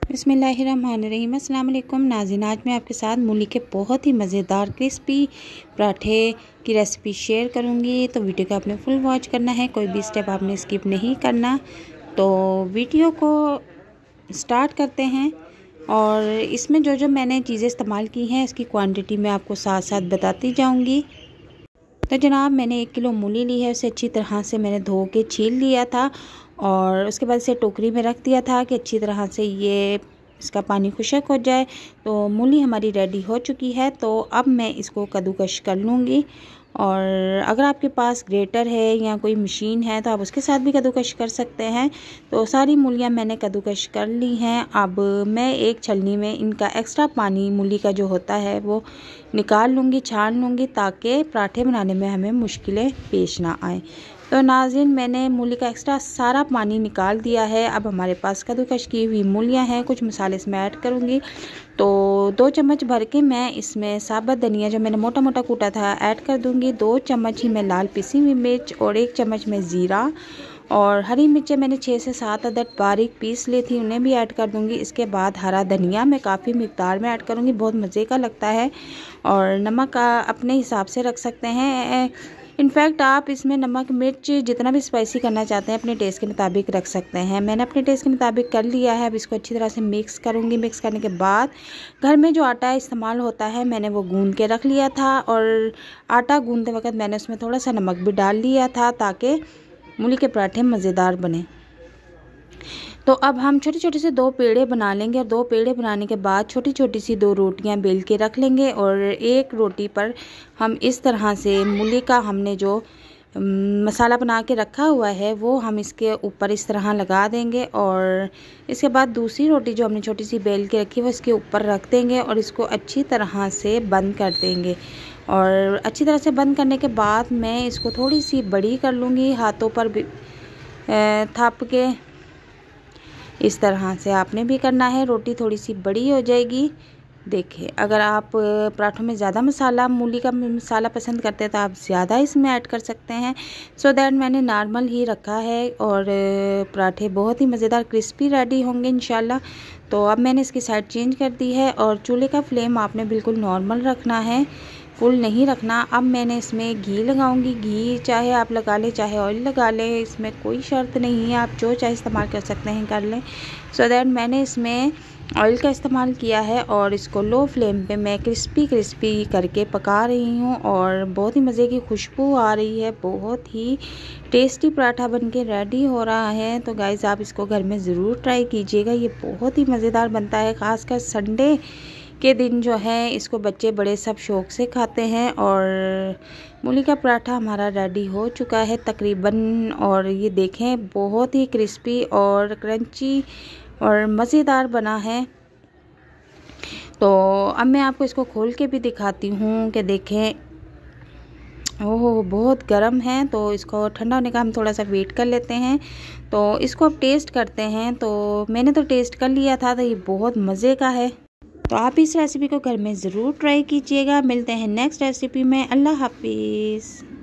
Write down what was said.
बिस्मिल्लाहिर्रहमानिर्रहीम। अस्सलाम वालेकुम नाज़रीन, आज मैं आपके साथ मूली के बहुत ही मज़ेदार क्रिस्पी पराठे की रेसिपी शेयर करूंगी। तो वीडियो को आपने फुल वॉच करना है, कोई भी स्टेप आपने स्किप नहीं करना। तो वीडियो को स्टार्ट करते हैं। और इसमें जो जो मैंने चीज़ें इस्तेमाल की हैं इसकी क्वांटिटी मैं आपको साथ साथ बताती जाऊँगी। तो जनाब, मैंने 1 किलो मूली ली है, उसे अच्छी तरह से मैंने धो के छील लिया था और उसके बाद इसे टोकरी में रख दिया था कि अच्छी तरह से ये इसका पानी खुश्क हो जाए। तो मूली हमारी रेडी हो चुकी है। तो अब मैं इसको कद्दूकश कर लूँगी। और अगर आपके पास ग्रेटर है या कोई मशीन है तो आप उसके साथ भी कद्दूकश कर सकते हैं। तो सारी मूलियाँ मैंने कद्दूकश कर ली हैं। अब मैं एक छलनी में इनका एक्स्ट्रा पानी मूली का जो होता है वो निकाल लूँगी, छान लूँगी, ताकि पराठे बनाने में हमें मुश्किलें पेश ना आए। तो नाज़रीन, मैंने मूली का एक्स्ट्रा सारा पानी निकाल दिया है। अब हमारे पास कद्दूकश की हुई मूलियाँ हैं। कुछ मसाले इसमें ऐड करूँगी। तो 2 चम्मच भर के मैं इसमें साबुत धनिया जो मैंने मोटा मोटा कूटा था ऐड कर दूँगी। 2 चम्मच ही मैं लाल पिसी हुई मिर्च और 1 चम्मच में ज़ीरा और हरी मिर्चें मैंने 6 से 7 अदद बारीक पीस ली थी, उन्हें भी ऐड कर दूँगी। इसके बाद हरा धनिया मैं काफ़ी मिकदार में ऐड करूँगी, बहुत मज़े का लगता है। और नमक अपने हिसाब से रख सकते हैं। इनफैक्ट आप इसमें नमक मिर्च जितना भी स्पाइसी करना चाहते हैं अपने टेस्ट के मुताबिक रख सकते हैं। मैंने अपने टेस्ट के मुताबिक कर लिया है। अब इसको अच्छी तरह से मिक्स करूँगी। मिक्स करने के बाद घर में जो आटा इस्तेमाल होता है मैंने वो गूंद के रख लिया था। और आटा गूंदते वक्त मैंने उसमें थोड़ा सा नमक भी डाल लिया था ताकि मूली के पराठे मज़ेदार बने। तो अब हम छोटे छोटे से 2 पेड़े बना लेंगे और 2 पेड़े बनाने के बाद छोटी छोटी सी 2 रोटियां बेल के रख लेंगे। और एक रोटी पर हम इस तरह से मूली का हमने जो मसाला बना के रखा हुआ है वो हम इसके ऊपर इस तरह लगा देंगे। और इसके बाद दूसरी रोटी जो हमने छोटी सी बेल के रखी है वो इसके ऊपर रख देंगे और इसको अच्छी तरह से बंद कर देंगे। और अच्छी तरह से बंद करने के बाद मैं इसको थोड़ी सी बड़ी कर लूँगी, हाथों पर थाप के। इस तरह से आपने भी करना है, रोटी थोड़ी सी बड़ी हो जाएगी। देखिए, अगर आप पराठों में ज़्यादा मसाला मूली का मसाला पसंद करते हैं तो आप ज़्यादा इसमें ऐड कर सकते हैं। सो दैट मैंने नॉर्मल ही रखा है और पराठे बहुत ही मज़ेदार क्रिस्पी रेडी होंगे इंशाल्लाह। तो अब मैंने इसकी साइड चेंज कर दी है और चूल्हे का फ्लेम आपने बिल्कुल नॉर्मल रखना है, फुल नहीं रखना। अब मैंने इसमें घी लगाऊंगी। घी चाहे आप लगा लें चाहे ऑयल लगा लें, इसमें कोई शर्त नहीं है, आप जो चाहे इस्तेमाल कर सकते हैं कर लें। सो दैट मैंने इसमें ऑयल का इस्तेमाल किया है और इसको लो फ्लेम पे मैं क्रिस्पी करके पका रही हूँ। और बहुत ही मज़े की खुशबू आ रही है, बहुत ही टेस्टी पराठा बनके रेडी हो रहा है। तो गाइज़, आप इसको घर में ज़रूर ट्राई कीजिएगा, ये बहुत ही मज़ेदार बनता है। ख़ासकर संडे के दिन जो है इसको बच्चे बड़े सब शौक़ से खाते हैं। और मूली का पराठा हमारा रेडी हो चुका है तकरीबन। और ये देखें, बहुत ही क्रिस्पी और क्रंची और मज़ेदार बना है। तो अब मैं आपको इसको खोल के भी दिखाती हूँ कि देखें, ओह बहुत गर्म है। तो इसको ठंडा होने का हम थोड़ा सा वेट कर लेते हैं। तो इसको अब टेस्ट करते हैं। तो मैंने तो टेस्ट कर लिया था, तो ये बहुत मज़े का है। तो आप इस रेसिपी को घर में ज़रूर ट्राई कीजिएगा। मिलते हैं नेक्स्ट रेसिपी में। अल्लाह हाफिज़।